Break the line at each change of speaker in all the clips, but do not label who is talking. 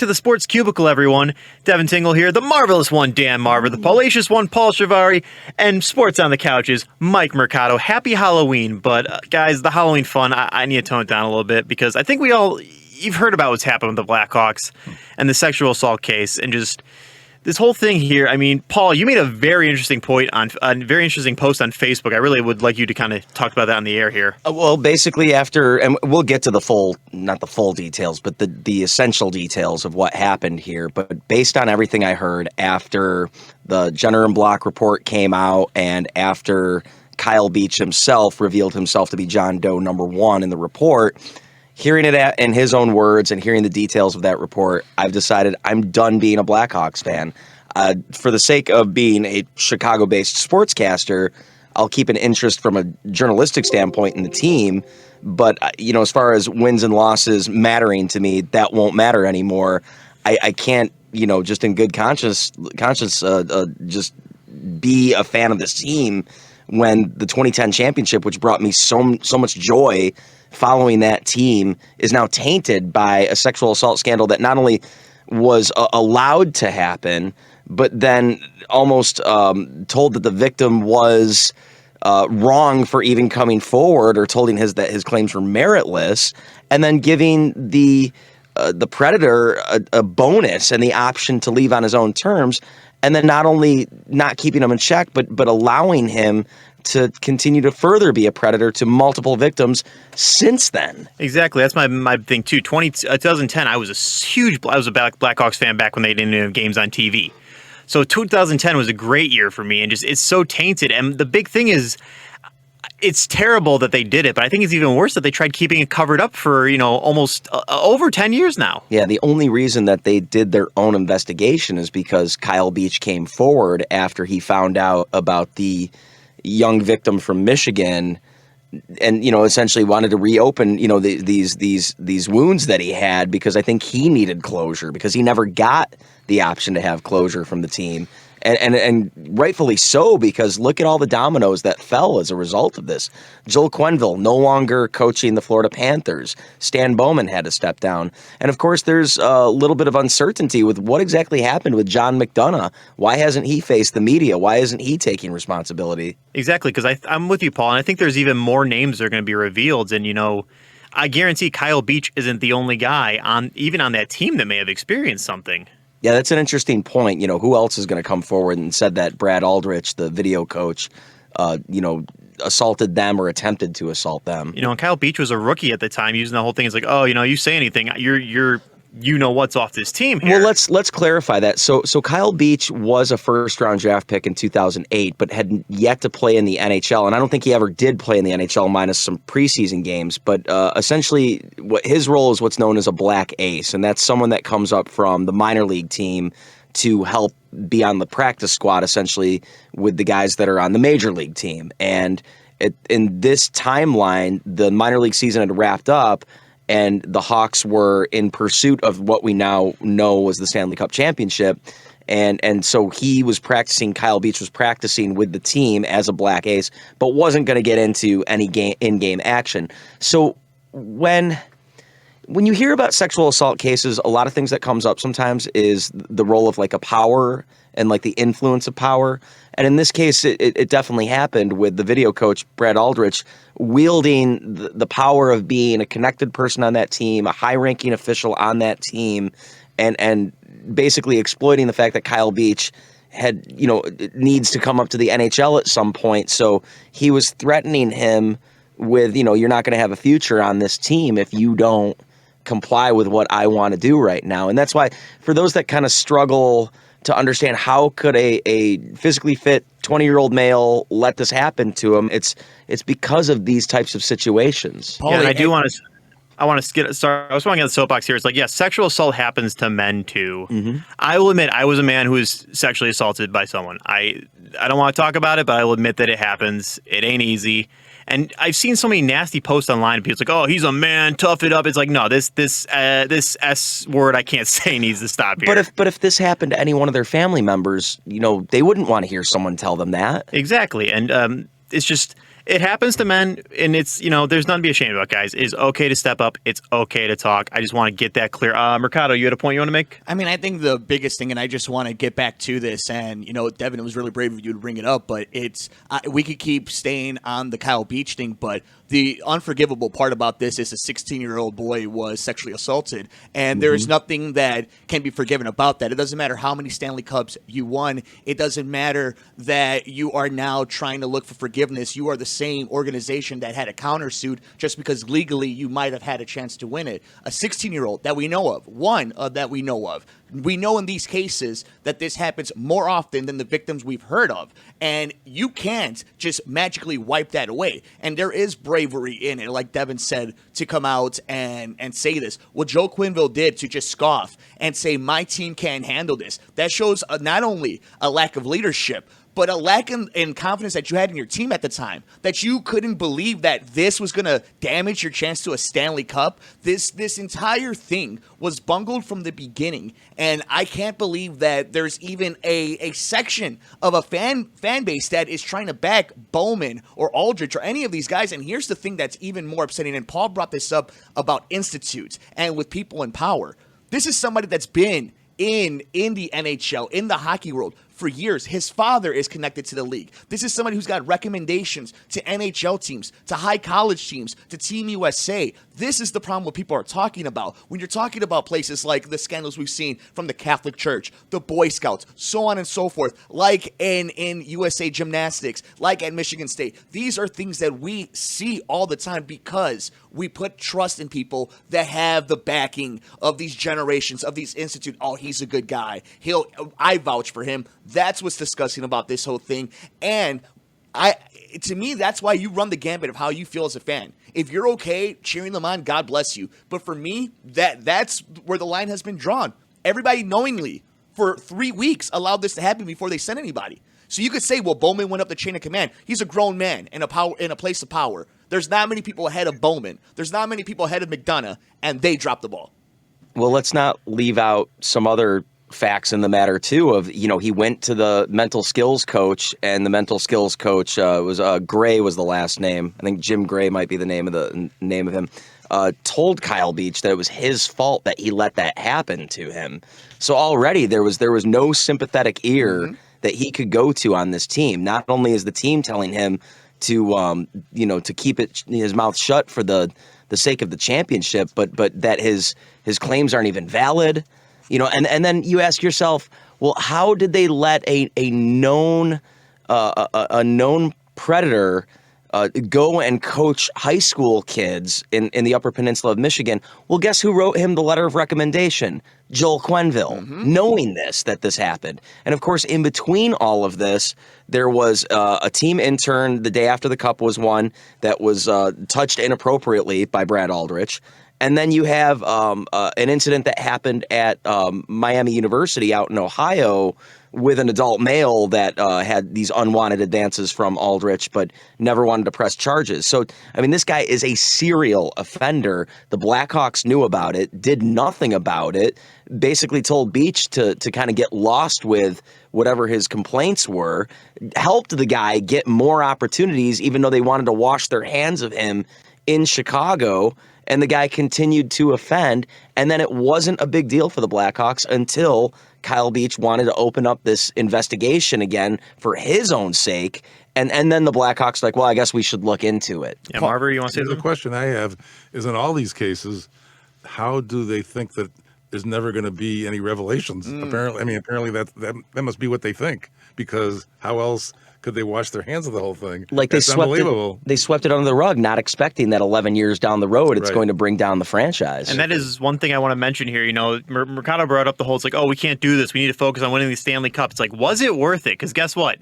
to the Sports Cubicle, everyone. Devin Tingle here, the marvelous one, Dan Marver, the fallacious one, Paul Chivari, and Sports on the Couches, Mike Mercado. Happy Halloween, but guys, the Halloween fun, I need to tone it down a little bit because I think you've heard about what's happened with the Blackhawks and the sexual assault case and just this whole thing here. I mean, Paul, you made a very interesting point a very interesting post on Facebook. I really would like you to kind of talk about that on the air here.
Well, basically after, and we'll get to not the full details, but the essential details of what happened here. But based on everything I heard after the Jenner and Block report came out and after Kyle Beach himself revealed himself to be John Doe number 1 in the report, hearing it in his own words and hearing the details of that report, I've decided I'm done being a Blackhawks fan. For the sake of being a Chicago-based sportscaster, I'll keep an interest from a journalistic standpoint in the team. But, as far as wins and losses mattering to me, that won't matter anymore. I can't, just in good conscience, just be a fan of this team when the 2010 championship, which brought me so much joy following that team, is now tainted by a sexual assault scandal that not only was allowed to happen, but then almost told that the victim was wrong for even coming forward or told that his claims were meritless, and then giving the predator a bonus and the option to leave on his own terms, and then not only not keeping him in check, but allowing him to continue to further be a predator to multiple victims since then.
Exactly. That's my thing, too. 2010, I was a Blackhawks fan back when they didn't have games on TV. So 2010 was a great year for me, and just it's so tainted. And the big thing is, it's terrible that they did it, but I think it's even worse that they tried keeping it covered up for, almost over 10 years now.
Yeah, the only reason that they did their own investigation is because Kyle Beach came forward after he found out about the young victim from Michigan and, essentially wanted to reopen, these wounds that he had, because I think he needed closure because he never got the option to have closure from the team. And rightfully so, because look at all the dominoes that fell as a result of this. Joel Quenneville no longer coaching the Florida Panthers. Stan Bowman had to step down. And, of course, there's a little bit of uncertainty with what exactly happened with John McDonough. Why hasn't he faced the media? Why isn't he taking responsibility?
Exactly, because I'm with you, Paul, and I think there's even more names that are going to be revealed. And, I guarantee Kyle Beach isn't the only guy on that team that may have experienced something.
Yeah, that's an interesting point. Who else is going to come forward and said that Brad Aldrich, the video coach, assaulted them or attempted to assault them?
And Kyle Beach was a rookie at the time, using the whole thing. It's like, oh, you say anything, you're what's off this team here.
Well, let's clarify that. So Kyle Beach was a first-round draft pick in 2008, but had yet to play in the NHL, and I don't think he ever did play in the NHL minus some preseason games. But essentially, his role is what's known as a black ace, and that's someone that comes up from the minor league team to help be on the practice squad, essentially, with the guys that are on the major league team. And in this timeline, the minor league season had wrapped up, and the Hawks were in pursuit of what we now know was the Stanley Cup championship. And so Kyle Beach was practicing with the team as a black ace, but wasn't going to get into any in-game action. So when you hear about sexual assault cases, a lot of things that comes up sometimes is the role of like a power and like the influence of power. And in this case, it definitely happened with the video coach, Brad Aldrich, wielding the power of being a connected person on that team, a high-ranking official on that team, and basically exploiting the fact that Kyle Beach needs to come up to the NHL at some point. So he was threatening him with, you're not going to have a future on this team if you don't comply with what I want to do right now. And that's why, for those that kind of struggle to understand how could a physically fit 20-year-old male let this happen to him, it's because of these types of situations.
Paul, and I want to get started. I was walking on the soapbox here. It's like, sexual assault happens to men too. Mm-hmm. I will admit I was a man who was sexually assaulted by someone. I don't want to talk about it, but I will admit that it happens. It ain't easy. And I've seen so many nasty posts online. And people's like, "Oh, he's a man, tough it up." It's like, no, this S word I can't say needs to stop here.
But if this happened to any one of their family members, they wouldn't want to hear someone tell them that.
Exactly, and it's just It happens to men, and it's, there's nothing to be ashamed about, guys. It's okay to step up. It's okay to talk. I just want to get that clear. Mercado, you had a point you want to make?
I mean, I think the biggest thing, and I just want to get back to this, and, Devin, it was really brave of you to bring it up, but we could keep staying on the Kyle Beach thing, but the unforgivable part about this is a 16-year-old boy was sexually assaulted, and there is nothing that can be forgiven about that. It doesn't matter how many Stanley Cups you won. It doesn't matter that you are now trying to look for forgiveness. You are the same organization that had a countersuit just because legally you might have had a chance to win it. A 16-year-old that we know of, that we know of. We know in these cases that this happens more often than the victims we've heard of. And you can't just magically wipe that away. And there is bravery in it, like Devin said, to come out and say this. What Joe Quenneville did to just scoff and say, my team can't handle this, that shows not only a lack of leadership, but a lack in confidence that you had in your team at the time, that you couldn't believe that this was going to damage your chance to a Stanley Cup. This entire thing was bungled from the beginning, and I can't believe that there's even a section of a fan base that is trying to back Bowman or Aldrich or any of these guys. And here's the thing that's even more upsetting, and Paul brought this up about institutes and with people in power. This is somebody that's been in the NHL, in the hockey world for years. His father is connected to the league. This is somebody who's got recommendations to NHL teams, to high college teams, to Team USA. This is the problem what people are talking about. When you're talking about places like the scandals we've seen from the Catholic Church, the Boy Scouts, so on and so forth, like in USA Gymnastics, like at Michigan State. These are things that we see all the time because we put trust in people that have the backing of these generations, of these institutes. Oh, he's a good guy. I vouch for him. That's what's disgusting about this whole thing. And to me, that's why you run the gambit of how you feel as a fan. If you're okay cheering them on, God bless you. But for me, that's where the line has been drawn. Everybody knowingly for 3 weeks allowed this to happen before they sent anybody. So you could say, well, Bowman went up the chain of command. He's a grown man in a place of power. There's not many people ahead of Bowman. There's not many people ahead of McDonough, and they dropped the ball.
Well, let's not leave out some other facts in the matter too of, he went to the mental skills coach, and the mental skills coach was Gray was the last name. I think Jim Gray might be the name of him. Told Kyle Beach that it was his fault that he let that happen to him. So already there was no sympathetic ear that he could go to on this team. Not only is the team telling him to to keep his mouth shut for the sake of the championship, but that his claims aren't even valid. And then you ask yourself, well, how did they let a known predator go and coach high school kids in the Upper Peninsula of Michigan? Well, guess who wrote him the letter of recommendation? Joel Quenneville, knowing that this happened. And of course, in between all of this, there was a team intern the day after the cup was won that was touched inappropriately by Brad Aldrich. And then you have an incident that happened at Miami University out in Ohio with an adult male that had these unwanted advances from Aldrich, but never wanted to press charges. So, I mean, this guy is a serial offender. The Blackhawks knew about it, did nothing about it, basically told Beach to kind of get lost with whatever his complaints were, helped the guy get more opportunities, even though they wanted to wash their hands of him in Chicago. And the guy continued to offend, and then it wasn't a big deal for the Blackhawks until Kyle Beach wanted to open up this investigation again for his own sake, and then the Blackhawks were like, well, I guess we should look into it.
Yeah, Marver, you want to say something?
The question I have is, in all these cases, how do they think that there's never going to be any revelations? Apparently that must be what they think, because how else could they wash their hands of the whole thing?
Like they swept it under the rug, not expecting that 11 years down the road it's going to bring down the franchise.
And that is one thing I want to mention here. Mercado brought up the whole, it's like, oh, we can't do this. We need to focus on winning the Stanley Cup. It's like, was it worth it? Because guess what?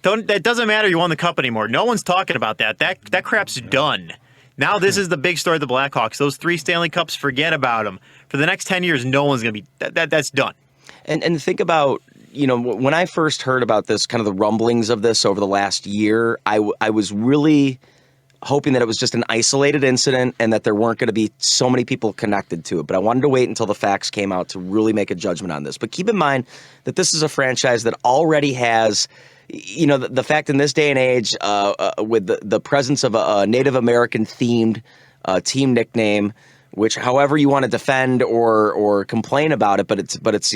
That doesn't matter you won the cup anymore. No one's talking about that. That crap's done. Now this is the big story of the Blackhawks. Those 3 Stanley Cups, forget about them. For the next 10 years, no one's going to be that's done.
And think about, when I first heard about this, kind of the rumblings of this over the last year, I was really hoping that it was just an isolated incident and that there weren't going to be so many people connected to it. But I wanted to wait until the facts came out to really make a judgment on this. But keep in mind that this is a franchise that already has the fact in this day and age, with the presence of a Native American themed team nickname, which however you want to defend or complain about it, but it's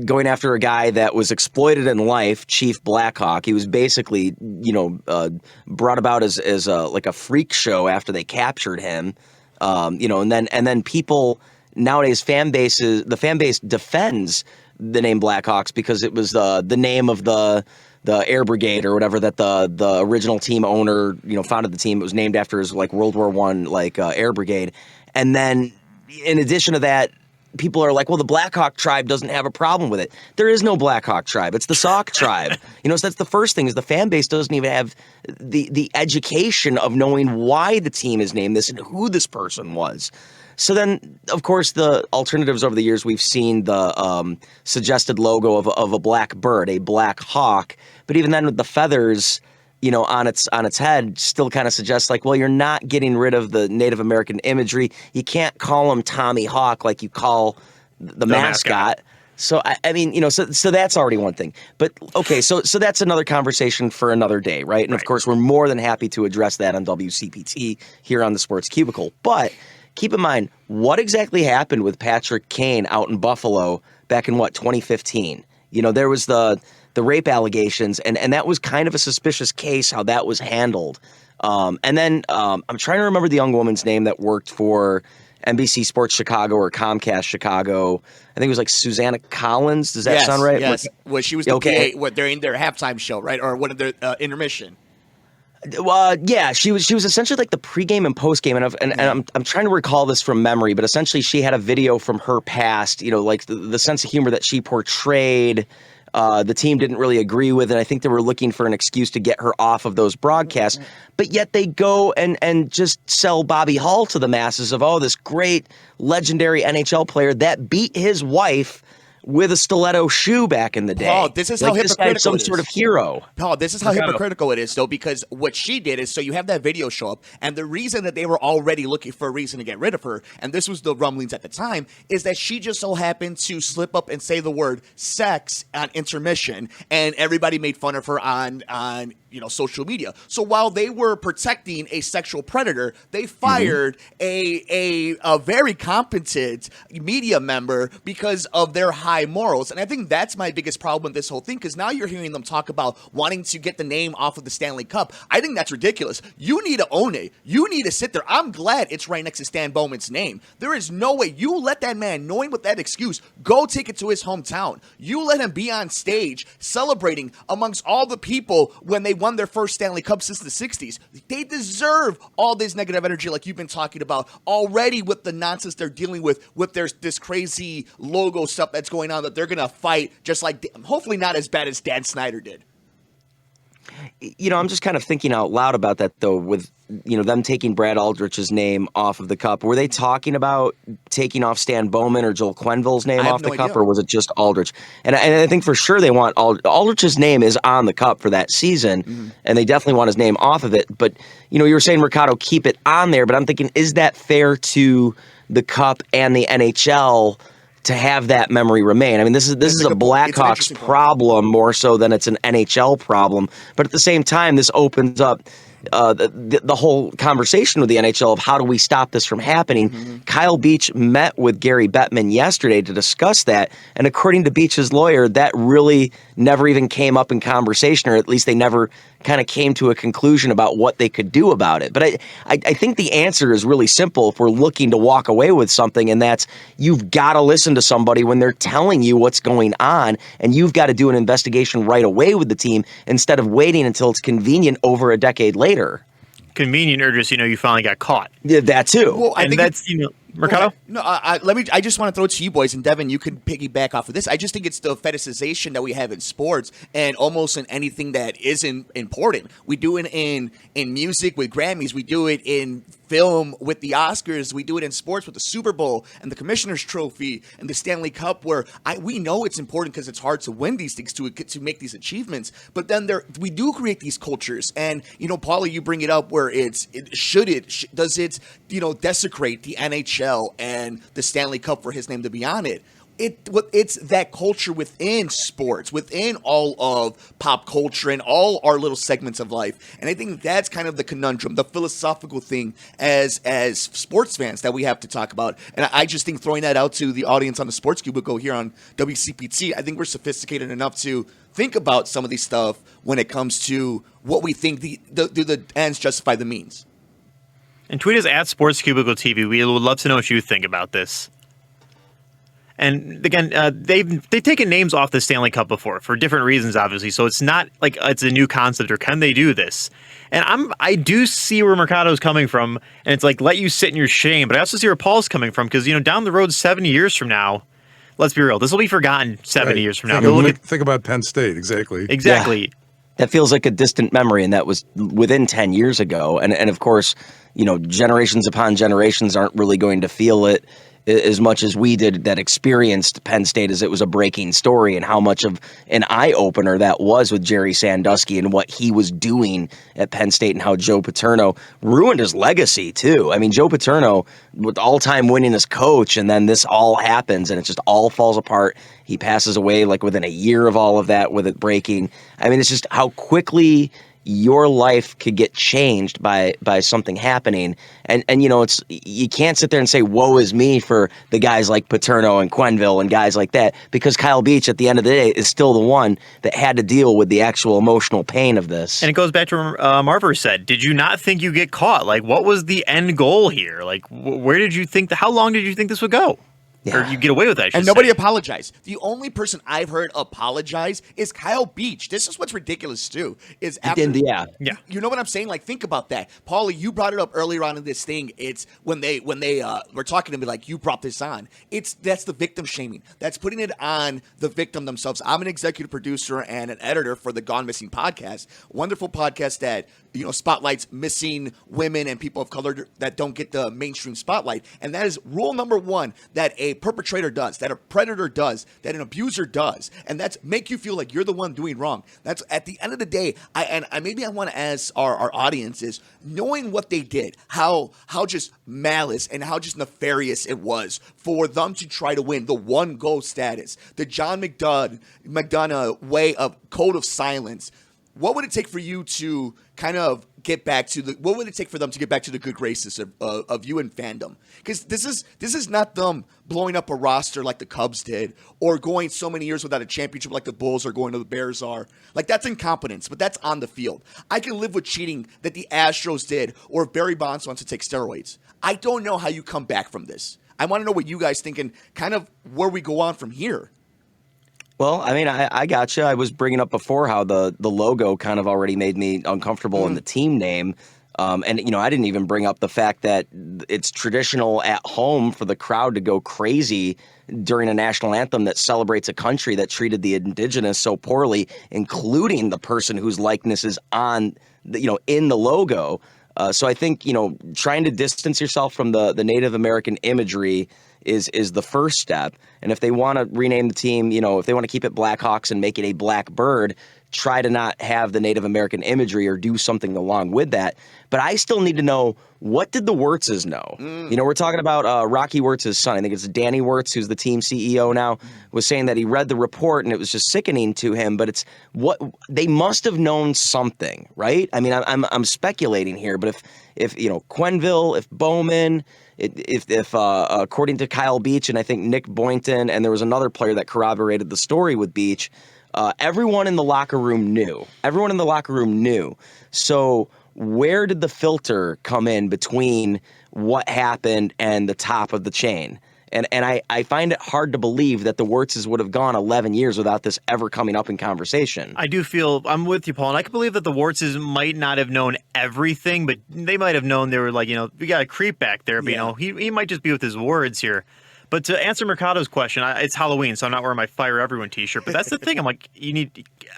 going after a guy that was exploited in life, Chief Blackhawk. He was basically brought about as like a freak show after they captured him, and then people nowadays the fan base defends the name Blackhawks because it was the name of the Air Brigade or whatever that the original team owner founded the team. It was named after his like World War I Air Brigade. And then in addition to that, people are like, well, the Blackhawk tribe doesn't have a problem with it. There is no Blackhawk tribe. It's the Sauk tribe. So that's the first thing is the fan base doesn't even have the education of knowing why the team is named this and who this person was. So then, of course, the alternatives over the years, we've seen the suggested logo of a black bird, a black hawk. But even then with the feathers, on its head still kind of suggests like, well, you're not getting rid of the Native American imagery. You can't call him Tommy Hawk like you call the mascot. So so that's already one thing. But okay, so that's another conversation for another day, right? And of course, we're more than happy to address that on WCPT here on the Sports Cubicle. But keep in mind, what exactly happened with Patrick Kane out in Buffalo back in 2015? There was the rape allegations, and that was kind of a suspicious case how that was handled. And then I'm trying to remember the young woman's name that worked for NBC Sports Chicago or Comcast Chicago. I think it was like Susanna Collins. Does that sound right?
Yes. Well, she was the PA during their halftime show, right? Or one of their intermission.
Yeah, she was essentially like the pregame and postgame, and I'm trying to recall this from memory, but essentially she had a video from her past, like the sense of humor that she portrayed. The team didn't really agree with it. I think they were looking for an excuse to get her off of those broadcasts, but yet they go and just sell Bobby Hall to the masses of, this great legendary NHL player that beat his wife with a stiletto shoe back in the day.
Paul, this is how hypocritical
some sort of hero.
Paul, this is how hypocritical it is, though, because what she did is, so you have that video show up, and the reason that they were already looking for a reason to get rid of her, and this was the rumblings at the time, is that she just so happened to slip up and say the word sex on intermission, and everybody made fun of her on social media. So while they were protecting a sexual predator, they fired a very competent media member because of their high morals. And I think that's my biggest problem with this whole thing, because now you're hearing them talk about wanting to get the name off of the Stanley Cup. I think that's ridiculous. You need to own it. You need to sit there. I'm glad it's right next to Stan Bowman's name. There is no way you let that man, knowing with that excuse, go take it to his hometown. You let him be on stage celebrating amongst all the people when they won their first Stanley Cup since the 60s. They deserve all this negative energy like you've been talking about already with the nonsense they're dealing with this crazy logo stuff that's going on that they're going to fight just like, hopefully not as bad as Dan Snyder did.
I'm just kind of thinking out loud about that, though, with, them taking Brad Aldrich's name off of the cup. Were they talking about taking off Stan Bowman or Joel Quenneville's name off the cup, or was it just Aldrich? And I think for sure they want Aldrich's name is on the cup for that season, and they definitely want his name off of it. But, you were saying, Mercado, keep it on there, but I'm thinking, is that fair to the cup and the NHL to have that memory remain? I mean, this is a Blackhawks problem more so than it's an NHL problem. But at the same time, this opens up the whole conversation with the NHL of how do we stop this from happening. Kyle Beach met with Gary Bettman yesterday to discuss that, and according to Beach's lawyer, that really never even came up in conversation, or at least they never kind of came to a conclusion about what they could do about it. But I think the answer is really simple if we're looking to walk away with something, and that's you've got to listen to somebody when they're telling you what's going on, and you've got to do an investigation right away with the team instead of waiting until it's convenient over a decade later.
Convenient or just, you finally got caught.
Yeah, that too.
Well, I think
that's, Mercado?
No, I just want to throw it to you boys, and Devin, you can piggyback off of this. I just think it's the fetishization that we have in sports and almost in anything that isn't important. We do it in music with Grammys. We do it in film with the Oscars. We do it in sports with the Super Bowl and the Commissioner's Trophy and the Stanley Cup, where we know it's important because it's hard to win these things, to make these achievements. But then we do create these cultures, and Paulie, you bring it up where does it desecrate the NHL and the Stanley Cup for his name to be on it? it's that culture within sports, within all of pop culture and all our little segments of life. And I think that's kind of the conundrum, the philosophical thing as sports fans that we have to talk about. And I just think throwing that out to the audience on the Sports Cubicle here on WCPT, I think we're sophisticated enough to think about some of these stuff when it comes to what we think do the ends justify the means.
And tweet us at Sports Cubicle TV. We would love to know what you think about this. And again, they've taken names off the Stanley Cup before for different reasons, obviously. So it's not like it's a new concept, or can they do this? And I do see where Mercado's coming from, and it's like, let you sit in your shame. But I also see where Paul's coming from, because down the road, 70 years from now, let's be real, this will be forgotten 70 years from now.
Think about Penn State, exactly.
Exactly.
Yeah. That feels like a distant memory, and that was within 10 years ago. And of course, generations upon generations aren't really going to feel it as much as we did that experienced Penn State, as it was a breaking story, and how much of an eye-opener that was with Jerry Sandusky and what he was doing at Penn State, and how Joe Paterno ruined his legacy too. I mean, Joe Paterno, with all-time winningest coach, and then this all happens and it just all falls apart. He passes away like within a year of all of that, with it breaking. I mean, it's just how quickly your life could get changed by something happening. And it's, you can't sit there and say, woe is me for the guys like Paterno and Quenneville and guys like that, because Kyle Beach at the end of the day is still the one that had to deal with the actual emotional pain of this.
And it goes back to what Marver said. Did you not think you get caught? Like, what was the end goal here? Like, where did you think, how long did you think this would go?
Yeah.
Or you get away with that,
and nobody apologized. The only person I've heard apologize is Kyle Beach. This is what's ridiculous too. Is after,
Yeah.
You know what I'm saying? Like, think about that, Paulie. You brought it up earlier on in this thing. It's when they were talking to me, like, you brought this on. That's the victim shaming. That's putting it on the victim themselves. I'm an executive producer and an editor for the Gone Missing podcast, wonderful podcast that spotlights missing women and people of color that don't get the mainstream spotlight. And that is rule number one that a perpetrator does, that a predator does, that an abuser does, and that's make you feel like you're the one doing wrong. That's at the end of the day. I want to ask our audience is, knowing what they did, how just malice and how just nefarious it was for them to try to win the one goal status, the John McDonough way of code of silence. What would it take for you to kind of get back to what would it take for them to get back to the good graces of you and fandom? Because this is not them blowing up a roster like the Cubs did, or going so many years without a championship like the Bulls are going to the Bears are. Like, that's incompetence, but that's on the field. I can live with cheating that the Astros did, or if Barry Bonds wants to take steroids. I don't know how you come back from this. I want to know what you guys think and kind of where we go on from here.
Well, I mean, I got you. I was bringing up before how the logo kind of already made me uncomfortable in the team name. And, I didn't even bring up the fact that it's traditional at home for the crowd to go crazy during a national anthem that celebrates a country that treated the indigenous so poorly, including the person whose likeness is on, in the logo. So I think, trying to distance yourself from the Native American imagery is the first step. And if they want to rename the team, if they want to keep it Blackhawks and make it a black bird, try to not have the Native American imagery or do something along with that. But I still need to know, what did the Wirtzes know? We're talking about Rocky Wirtz's son. I think it's Danny Wirtz, who's the team CEO now, was saying that he read the report and it was just sickening to him. But it's what they must have known something, right? I mean, I'm speculating here, but if Quenneville, if Bowman, if according to Kyle Beach and I think Nick Boynton, and there was another player that corroborated the story with Beach, everyone in the locker room knew. Everyone in the locker room knew. So where did the filter come in between what happened and the top of the chain? And I find it hard to believe that the Wirtzes would have gone 11 years without this ever coming up in conversation.
I do feel, I'm with you, Paul, and I can believe that the Wirtzes might not have known everything, but they might have known they were like, we got a creep back there, but he might just be with his words here. But to answer Mercado's question, it's Halloween, so I'm not wearing my Fire Everyone t-shirt, but that's the thing. I'm like,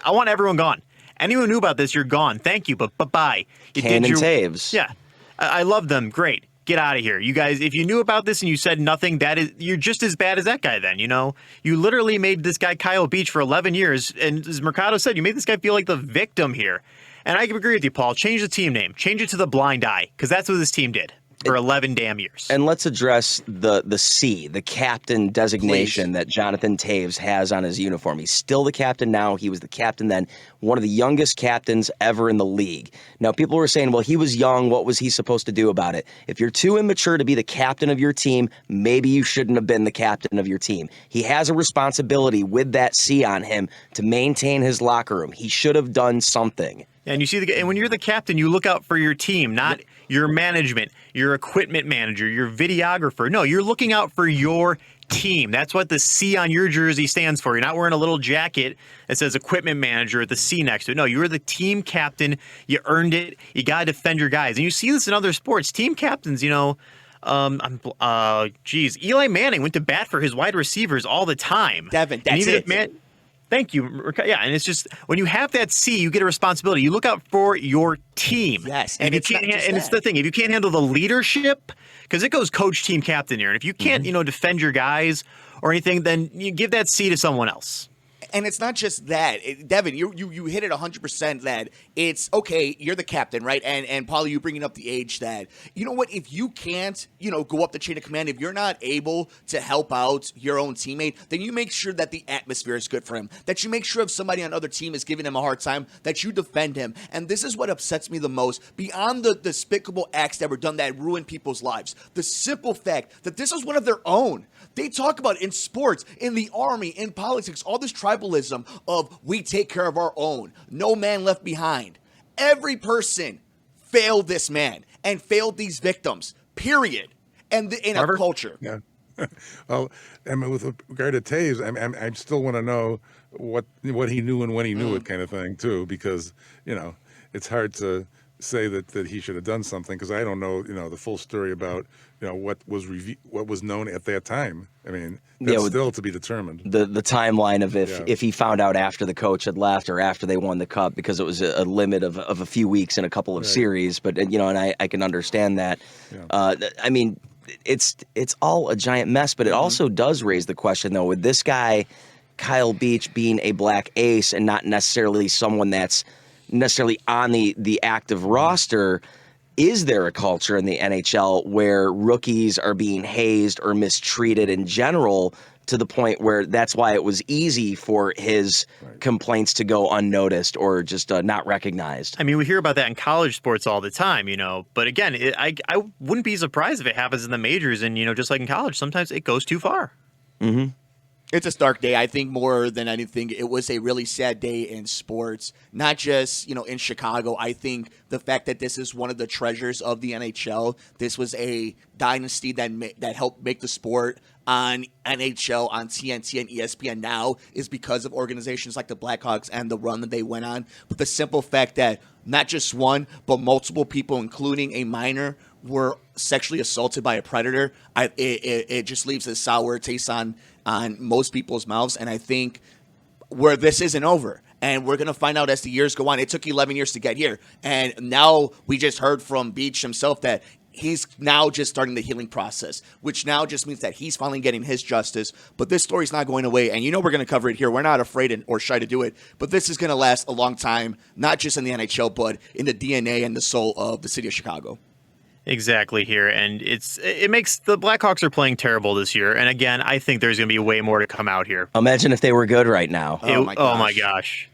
I want everyone gone. Anyone who knew about this, you're gone. Thank you, but bye-bye.
Kane and Taves.
Yeah. I love them. Great. Get out of here. You guys, if you knew about this and you said nothing, you're just as bad as that guy then, You literally made this guy Kyle Beach for 11 years, and as Mercado said, you made this guy feel like the victim here. And I agree with you, Paul. Change the team name. Change it to the Blind Eye, because that's what this team did. for 11 damn years.
And let's address the C, the captain designation that Jonathan Toews has on his uniform. He's still the captain now. He was the captain then, one of the youngest captains ever in the league. Now, people were saying, well, he was young. What was he supposed to do about it? If you're too immature to be the captain of your team, maybe you shouldn't have been the captain of your team. He has a responsibility with that C on him to maintain his locker room. He should have done something.
And you see, and when you're the captain, you look out for your team, not your management, your equipment manager, your videographer. No, you're looking out for your team. That's what the C on your jersey stands for. You're not wearing a little jacket that says equipment manager with the C next to it. No, you're the team captain. You earned it. You got to defend your guys. And you see this in other sports. Team captains, Eli Manning went to bat for his wide receivers all the time.
Devin, that's it.
Thank you. Yeah, and it's just when you have that C, you get a responsibility. You look out for your team.
Yes,
and it's the thing. If you can't handle the leadership, because it goes coach, team, captain here, and if you can't, defend your guys or anything, then you give that C to someone else.
And it's not just that, Devin. You hit it 100%. That it's okay. You're the captain, right? And Paulie, you bringing up the age that you know what? If you can't, go up the chain of command, if you're not able to help out your own teammate, then you make sure that the atmosphere is good for him. That you make sure if somebody on another team is giving him a hard time, that you defend him. And this is what upsets me the most. Beyond the despicable acts that were done that ruin people's lives, the simple fact that this is one of their own. They talk about in sports, in the army, in politics, all this tribalism of we take care of our own, no man left behind. Every person failed this man and failed these victims, period. And in our culture.
Yeah. Well, I mean, with regard to Toews, I still want to know what he knew and when he knew it, kind of thing, too, because it's hard to say that he should have done something because I don't know the full story about what was known at that time. I mean, that's still to be determined.
The timeline of if he found out after the coach had left or after they won the cup, because it was a limit of a few weeks in a couple of series. But and I can understand that. Yeah. I mean, it's all a giant mess. But it also does raise the question though, with this guy Kyle Beach being a black ace and not necessarily someone that's necessarily on the active roster, is there a culture in the NHL where rookies are being hazed or mistreated in general to the point where that's why it was easy for his complaints to go unnoticed or just not recognized? I
mean, we hear about that in college sports all the time, but again, I wouldn't be surprised if it happens in the majors and, just like in college, sometimes it goes too far.
Mm-hmm.
It's a stark day. I think more than anything, it was a really sad day in sports, not just, in Chicago. I think the fact that this is one of the treasures of the NHL, this was a dynasty that helped make the sport on NHL, on TNT, and ESPN now is because of organizations like the Blackhawks and the run that they went on. But the simple fact that not just one, but multiple people, including a minor, were sexually assaulted by a predator, it just leaves a sour taste on most people's mouths. And I think where this isn't over, and we're going to find out as the years go on. It took 11 years to get here. And now we just heard from Beach himself that he's now just starting the healing process, which now just means that he's finally getting his justice. But this story's not going away. And we're going to cover it here. We're not afraid or shy to do it. But this is going to last a long time, not just in the NHL, but in the DNA and the soul of the city of Chicago.
Exactly here, and it makes the Blackhawks are playing terrible this year, and again, I think there's going to be way more to come out here.
Imagine if they were good right now.
Oh my gosh.